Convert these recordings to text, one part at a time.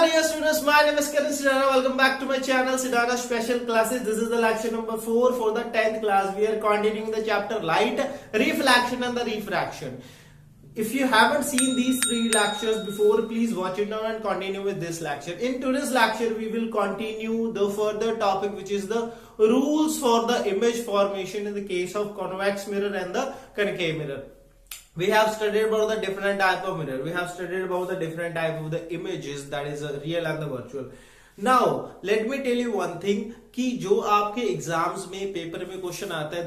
dear students, my name is Karan Sidana. Welcome back to my channel Sidana Special Classes. This is the lecture number 4 for the 10th class. We are continuing the chapter Light, Reflection and the Refraction. If you haven't seen these 3 lectures before, please watch it now and continue with this lecture. In today's lecture, we will continue the further topic, which is the rules for the image formation in the case of convex mirror and the concave mirror. We have studied about the different type of mirror. We have studied about the different type of the images, that is real and the virtual. Now let me tell you one thing कि जो आपके exams में paper में question आता है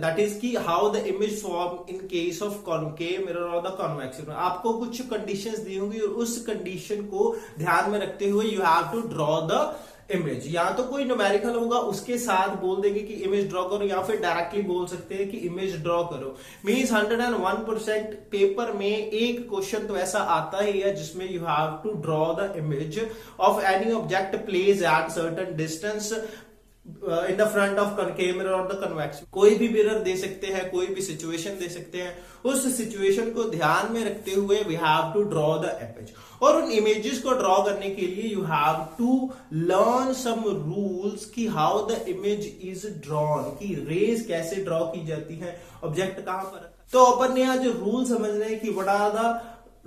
that is कि how the image form in case of concave mirror or the convex mirror. आपको कुछ कंडीशंस दी होंगी और उस कंडीशन को ध्यान में रखते हुए you have to draw the image. या तो कोई न्यूमेरिकल होगा उसके साथ बोल देंगे कि इमेज ड्रॉ करो, या फिर डायरेक्टली बोल सकते हैं कि इमेज ड्रॉ करो. मींस 101% पेपर में एक क्वेश्चन तो ऐसा आता ही है जिसमें you have to draw the image of any object place at certain distance in the front of concave mirror और द कन्वेक्स. कोई भी मिरर दे सकते हैं, कोई भी सिचुएशन दे सकते हैं. उस सिचुएशन को ध्यान में रखते हुए we have to draw the image. और उन इमेजेस को ड्रॉ करने के लिए you have to learn some rules कि how the image is drawn, कि रेज कैसे ड्रॉ की जाती है, ऑब्जेक्ट कहां पर. तो अपन ने आज रूल समझने हैं कि what are the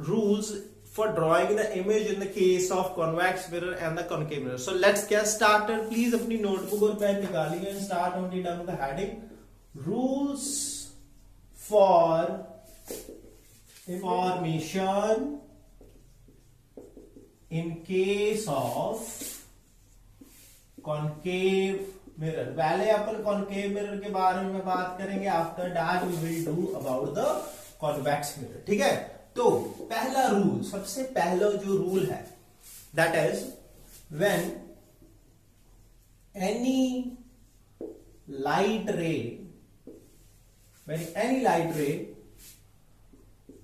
rules for drawing the image in the case of convex mirror and the concave mirror. So let's get started. Please अपनी नोटबुक और पेन निकालिए and start on the heading rules for formation in case of concave mirror. पहले अपन concave mirror के बारे में बात करेंगे. After that we will do about the convex mirror. ठीक है. तो पहला रूल, सबसे पहला जो रूल है, that is when any light ray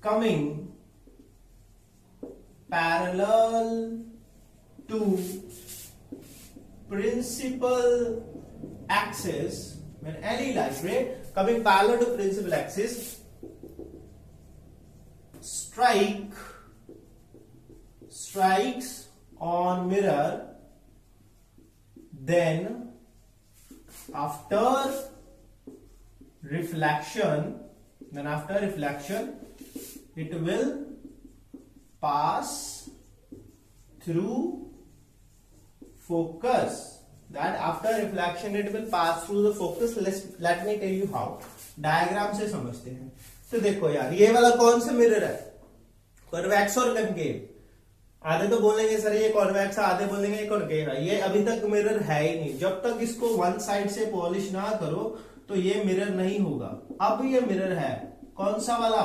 coming parallel to principal axis, when any light ray coming parallel to principal axis strikes on mirror, then after reflection it will pass through focus. That after reflection it will pass through the focus. Let me tell you how. Diagram से समझते हैं. तो देखो यार, ये वाला कौन सा मिरर है, कॉन्वेक्स और कनकेव. आधे तो बोलेंगे सर ये कॉन्वेक्स है, आधे बोलेंगे ये कनकेव है. ये अभी तक मिरर है ही नहीं. जब तक इसको वन साइड से पॉलिश ना करो तो ये मिरर नहीं होगा. अब ये मिरर है कौन सा वाला,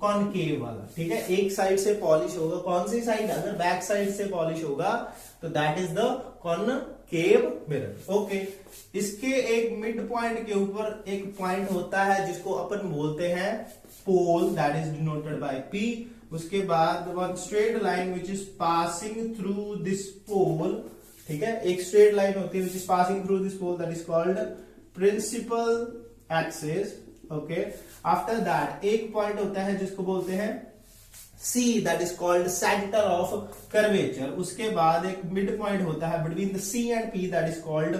कॉनकेव वाला. ठीक है, एक साइड से पॉलिश होगा. कौन सी साइड, अगर बैक साइड से पॉलिश होगा तो that is the concave mirror. Okay, इसके एक मिड पॉइंट के ऊपर एक पॉइंट होता है जिसको अपन बोलते हैं pole, that is denoted by P. उसके बाद one straight line which is passing through this pole. ठीक है, एक स्ट्रेट लाइन होती है which is passing through this pole, that is called principal axis. Okay, after that एक point होता है जिसको बोलते हैं C, that is called centre of curvature. उसके बाद एक मिड पॉइंट होता है between the C and P, that is called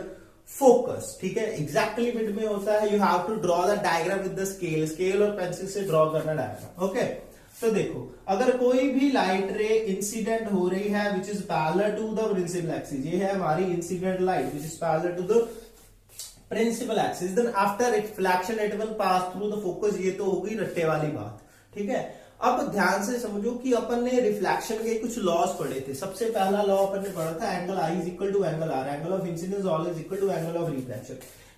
focus. ठीक है, एग्जैक्टली मिड में होता है. You have to draw the diagram with the scale और पेंसिल से ड्रॉ करना डायग्राम. ओके, तो देखो, अगर कोई भी लाइट रे इंसिडेंट हो रही है which is parallel to the principal axis, ये है हमारी incident light which is parallel to the principal axis, then after reflection it will pass through the focus. ये तो होगी रट्टे वाली बात. ठीक है, अब ध्यान से समझो कि अपन ने रिफ्लेक्शन के कुछ लॉस पढ़े थे. सबसे पहला लॉ अपन ने पढ़ा था angle I is equal to angle R, angle of incidence always equal to angle of reflection.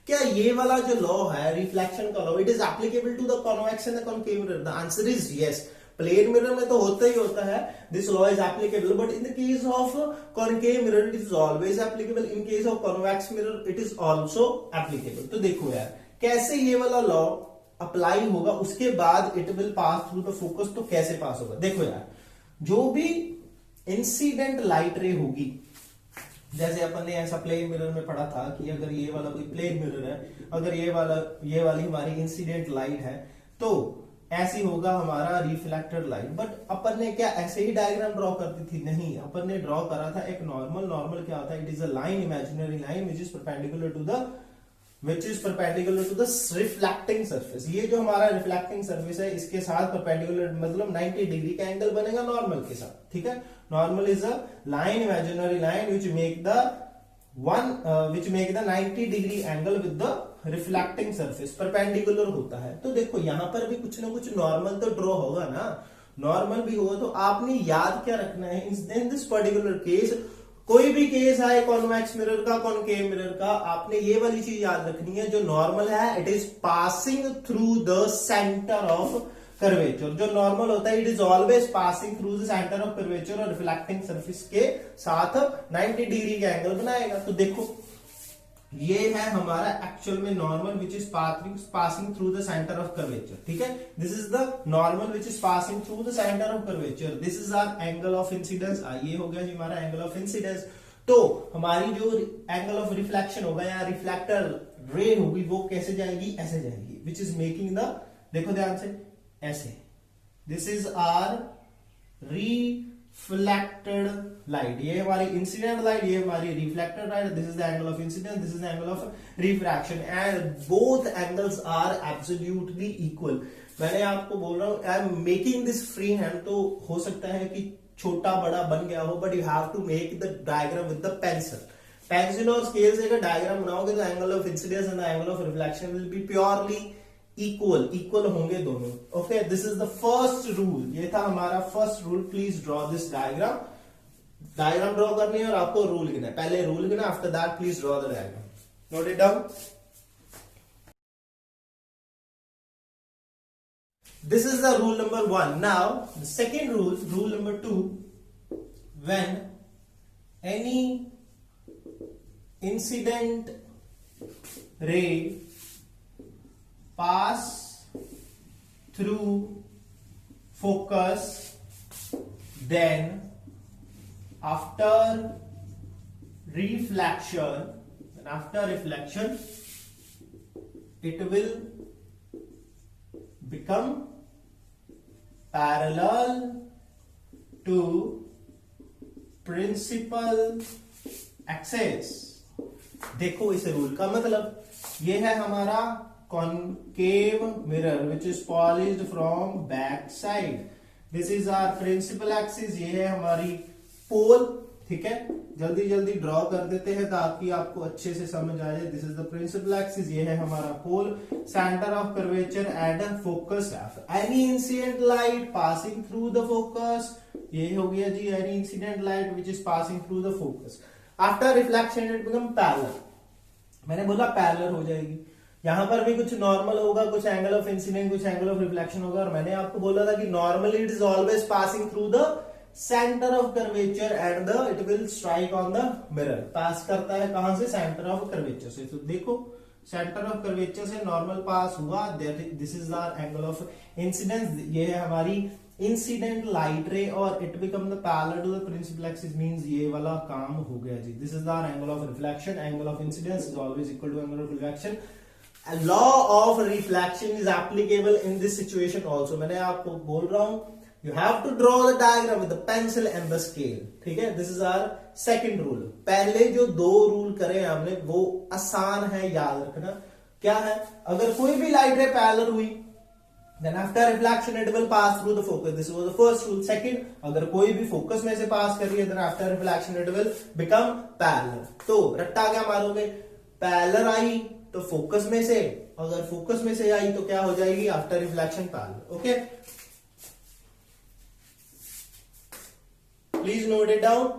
क्या ये वाला जो लॉ है रिफ्लेक्शन का law, it is applicable to the convex and the concave mirror? The answer is yes. Plane mirror में तो होता ही होता है, this law is applicable, but in the case of concave mirror it is always applicable. In case of convex mirror it is also applicable. तो देखो यार, कैसे ये वाला लॉ अप्लाई होगा, उसके बाद it will pass through the focus. तो कैसे पास होगा, देखो यार, जो भी इंसिडेंट लाइट रे होगी, जैसे अपन ने ऐसा प्लेन मिरर में पढ़ा था कि अगर ये वाला कोई प्लेन मिरर है, अगर ये वाली हमारी इंसिडेंट लाइट है, तो ऐसी होगा हमारा रिफ्लेक्टेड लाइट। बट अपन ने क्या ऐसे ही डायग्राम ड्रॉ करती थी? नहीं, अपन ने ड्रॉ करा था एक नॉर्मल। नॉर्मल क्या होता है? It is a line, imaginary line which is perpendicular to the reflecting surface. ये जो हमारा रिफ्लेक्टिंग सरफेस है इसके साथ परपेंडिकुलर मतलब 90 डिग्री का एंगल बनेगा नॉर्मल के साथ। ठीक है, normal is a line, imaginary line which make the 90 degree angle with the reflecting surface, perpendicular होता है। तो देखो यहां पर भी कुछ ना कुछ नॉर्मल तो ड्रॉ होगा ना, नॉर्मल भी होगा। तो आपने याद क्या रखना है इन दिस पर्टिकुलर केस? कोई भी केस आए कॉन्वेक्स मिरर का, कॉनकेव मिरर का, आपने ये वाली चीज याद रखनी है, जो नॉर्मल है it is passing through the centre of curvature. जो नॉर्मल होता है it is always passing through the centre of curvature और रिफ्लेक्टिंग सरफेस के साथ 90 डिग्री का एंगल बनाएगा। तो देखो ये है हमारा एक्चुअल में normal which is passing through the centre of curvature. ठीक है, this is the normal which is passing through the centre of curvature. This is our angle of incidence. ये हो गया जी हमारा एंगल ऑफ इंसिडेंस। तो हमारी जो एंगल ऑफ रिफ्लेक्शन होगा या रिफ्लेक्टर रे होगी वो कैसे जाएगी? ऐसे जाएगी, विच इज मेकिंग द, देखो ध्यान से, ऐसे। This is our reflected light, ये हमारी इंसिडेंट लाइट, ये हमारी reflected light. This is the angle of incidence, this is the angle of refraction and both angles are absolutely equal. मैंने आपको बोल रहा हूं I am making this free hand, तो हो सकता है कि छोटा बड़ा बन गया हो, but you have to make the diagram with the pencil और स्केल से अगर डायग्राम बनाओगे तो angle of incidence and the angle of reflection will be purely equal होंगे दोनों। Okay, this is the first rule. ये था हमारा first rule. Please draw this diagram draw करनी है और आपको रूल गिना है। पहले रूल गिना, after that please draw the diagram. Note it down. This is the rule number 1. Now the second rule number 2, when any incident ray pass through focus, then after reflection it will become parallel to principal axis। देखो इस rule का मतलब, ये है हमारा concave mirror which is polished from back side. This is our principal axis, ये है हमारी पोल। ठीक है, जल्दी जल्दी ड्रॉ कर देते हैं ताकि आपको अच्छे से समझ आ जाए। This is the principal axis, ये है हमारा pole, centre of curvature and focus of any incident light passing through the focus. ये हो गया जी any incident light which is passing through the focus. After reflection it become parallel. मैंने बोला parallel हो जाएगी। यहां पर भी कुछ नॉर्मल होगा, कुछ एंगल ऑफ इंसिडेंट, कुछ एंगल ऑफ रिफ्लेक्शन होगा। और मैंने आपको बोला था कि normally it is always passing through the centre of curvature and it will strike on the mirror. Pass करता है कहां से? सेंटर ऑफ कर्वेचर से। तो देखो सेंटर ऑफ कर्वेचर से नॉर्मल पास हुआ, this is our angle of incidence. ये है हमारी इंसिडेंट लाइट रे और it become the parallel to the principal axis, means ये वाला काम हो गया जी। This is our angle of reflection. Angle of incidence is always equal to angle of reflection. Law of reflection is applicable in this situation also. मैंने आपको बोल रहा हूं you have to draw the diagram with the pencil and the scale। ठीक है, this is our second rule। पहले जो दो रूल करे हमने वो आसान है याद रखना। क्या है? अगर कोई भी लाइट रे पैरेलल हुई then after reflection it will pass through the focus। this was the first rule। second, अगर कोई भी फोकस में से पास कर रही है then after reflection it will become parallel। तो रट्टा क्या मारोगे? पैरेलल आई तो फोकस में से, अगर फोकस में से आई तो क्या हो जाएगी? After reflection parallel. Okay, please note it down।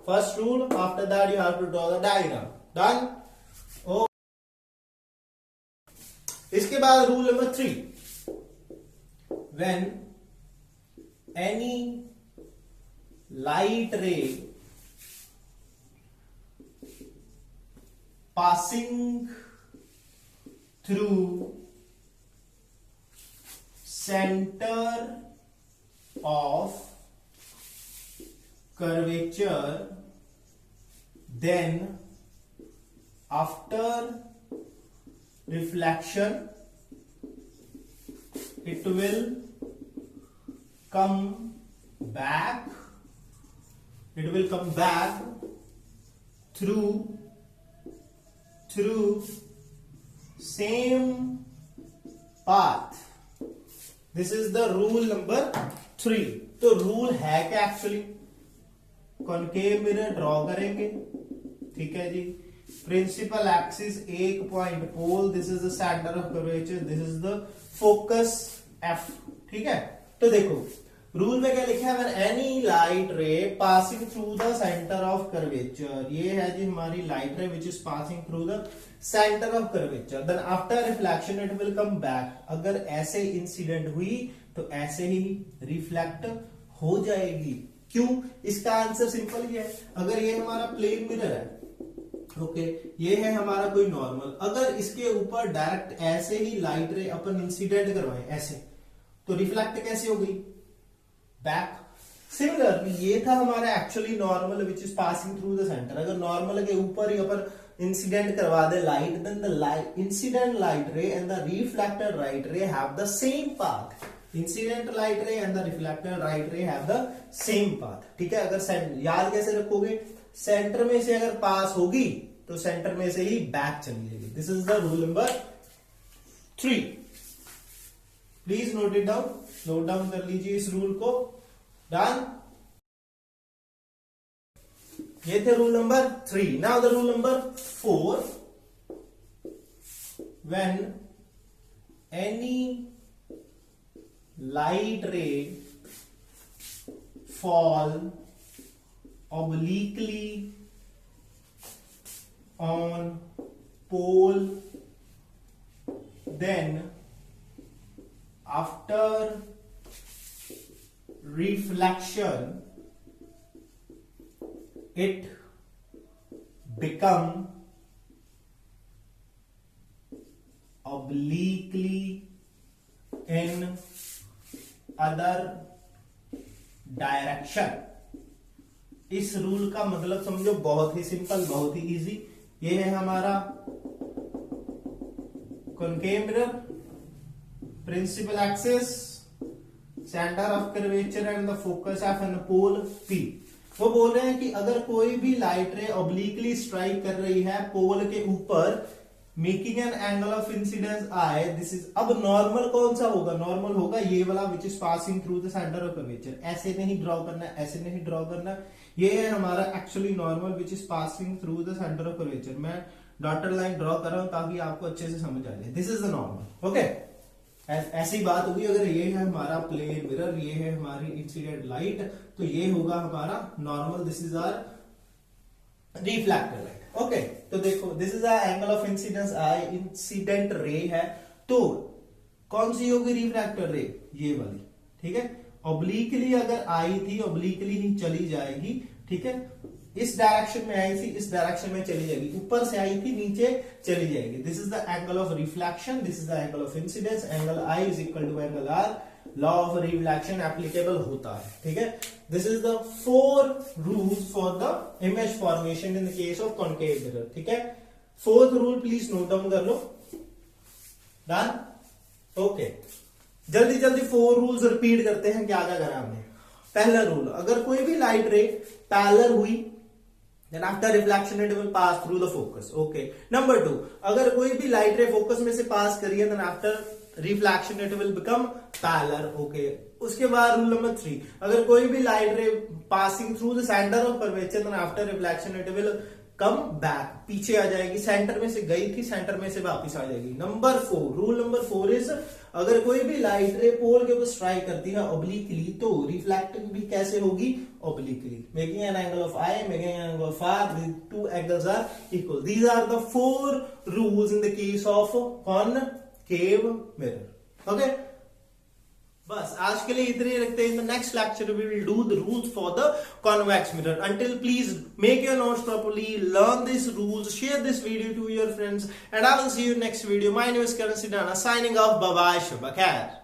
first rule, after that you have to draw the diagram। done? oh। इसके बाद rule number 3, when any light ray passing through center of curvature, then after reflection it will come back, it will come back through same path. This is the rule number 3. तो rule है क्या actually? Concave mirror draw करेंगे, ठीक है जी। Principal axis एक point pole, this is the centre of curvature, this is the focus F, ठीक है। तो देखो रूल में क्या लिखा है, when any light ray passing through the centre of curvature, ये है जी हमारी light ray which is passing through the centre of curvature, then after reflection it will come back. अगर ऐसे इंसिडेंट हुई तो ऐसे ही रिफ्लेक्ट हो जाएगी। क्यों? इसका आंसर सिंपल ही है। अगर ये हमारा प्लेन मिरर है, ओके, ये है हमारा कोई नॉर्मल, अगर इसके ऊपर डायरेक्ट ऐसे ही लाइट रे अपन इंसिडेंट करवाएं ऐसे, तो रिफ्लेक्ट कैसे होगी? बैक। सिमिलरली ये था हमारा actually normal which is passing through the centre. अगर नॉर्मल के ऊपर ही अपन इंसिडेंट करवा दे light, then the light incident light ray and the reflected light ray have the same path. Incident light ray and the reflected light ray have the same path, ठीक है। अगर याद कैसे रखोगे, सेंटर में से अगर पास होगी तो सेंटर में से ही बैक चली जाएगी। This is the rule number 3। Please note it down, note down कर लीजिए इस रूल को। डन, ये थे rule number 3। Now the rule number 4, when any light ray fall obliquely on pole, then after reflection it become obliquely in other direction. इस rule का मतलब समझो बहुत ही सिंपल, बहुत ही इजी। ये है हमारा concave mirror, principal axis, centre of curvature and the focus of an pole P. वो बोल रहे हैं कि अगर कोई भी लाइट रे ऑब्लिकली स्ट्राइक कर रही है पोल के ऊपर, making an angle of incidence I, this is, अब नॉर्मल कौन सा होगा? नॉर्मल होगा ये वाला विच is passing through the centre of curvature. ऐसे नहीं ड्रॉ करना, ऐसे नहीं ड्रॉ करना, ये है हमारा actually normal which is passing through the centre of curvature. मैं डॉटेड लाइन ड्रॉ कर रहा हूं ताकि आपको अच्छे से समझ आ जाए। This is the normal, okay. ऐसी बात होगी, अगर ये है हमारा प्लेन मिरर, ये है हमारी इंसिडेंट लाइट, तो ये होगा हमारा normal, this is our reflected light, okay. तो देखो this is angle of incidence I, incident ray है, तो कौन सी होगी रिफ्रैक्टेड रे? ये वाली, ठीक है। ऑब्लिकली अगर आई थी, ऑब्लिकली ही चली जाएगी, ठीक है। इस डायरेक्शन में आई थी, इस डायरेक्शन में चली जाएगी, ऊपर से आई थी नीचे चली जाएगी। This is the angle of reflection, this is the angle of incidence. Angle I is equal to angle R, law of reflection applicable होता है, ठीक है। This is the 4 rules for the image formation in the case of concave mirror, ठीक है। 4th rule please note down कर लो। Done, okay. जल्दी जल्दी 4 rules repeat करते हैं, क्या क्या करा हमने। पहला रूल, अगर कोई भी लाइट रे पैरेलल हुई, then after reflection it will pass through the focus, okay. Number 2, अगर कोई भी लाइट रे फोकस में से पास करिए, then after reflection it will become parallel, okay. उसके बाद रूल नंबर 3, अगर कोई भी light ray passing through the centre of curvature, then after reflection it will come back, पीछे आ जाएगी, सेंटर में से गई थी, सेंटर में से वापस आ जाएगी। नंबर 4, रूल नंबर 4 इज, अगर कोई भी लाइट रे पोल के ऊपर स्ट्राइक करती है ऑब्लिकली, तो रिफ्लेक्टिंग भी कैसे होगी? Obliquely, making an angle of I, making an angle of R, the two angles are equal. These are the 4 rules in the case of concave mirror, okay. बस आज के लिए इतने ही रखते हैं। In the next lecture we will do the rules for the convex mirror. Until please make your notes properly, learn this rules, share this video to your friends, and I will see you next video. My name is Karan Sidana, signing off. Bye bye, शब खैर।